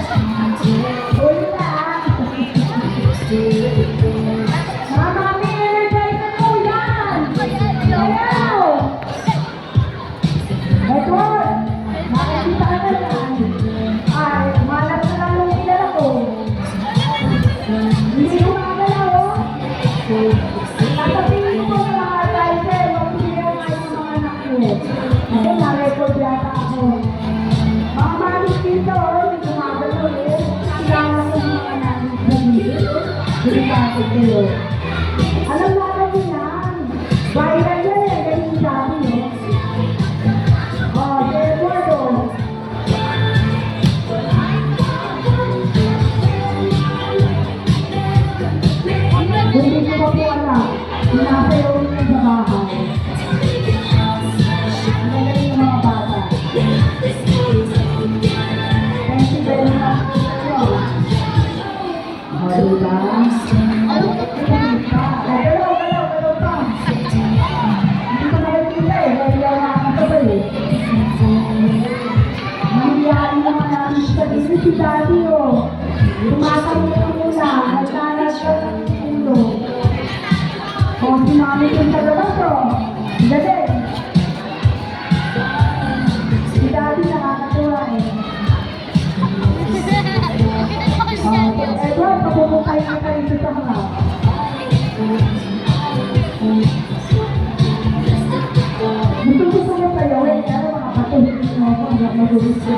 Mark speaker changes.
Speaker 1: Huli na ah. Mga mami, energize na po yan. Ayaw. Edward, makikita ka na yan. Ay, malas na lang yung kilala ko. Hindi ko makagalaw, oh. Tatapihin ko sa mga advisor, mag-clear nga yung mga anak ko. Kasi na-record yata ako. Mga malis dito, hindi gumagalaw eh. Kailangan ko yung mga namin sa dito. Hindi bakit kayo. Alam natin yun yan. Viral yan eh, ganyan sabi eh. Oh, Eduardo. Hindi ko pa po alam. Sinasayaw niya sa bahay. Ang galing ng mga bata. Thank you very much. O, diba? Galaw pa. Hindi ko nakikita eh. Dahil yung mga kasabay eh. Nangyayari naman namin sa dito si Daddy oh. Tumatawin ko muna. Nagtalas ka ng ulo. O, sinamit yung tagalog oh. Galing. Si Daddy nakakatuwa eh. Edward, pabubukay ka ka rin sa harap. Gusto ko sa iyo, pero mga patuloy mo ako, hindi ako magulis ko.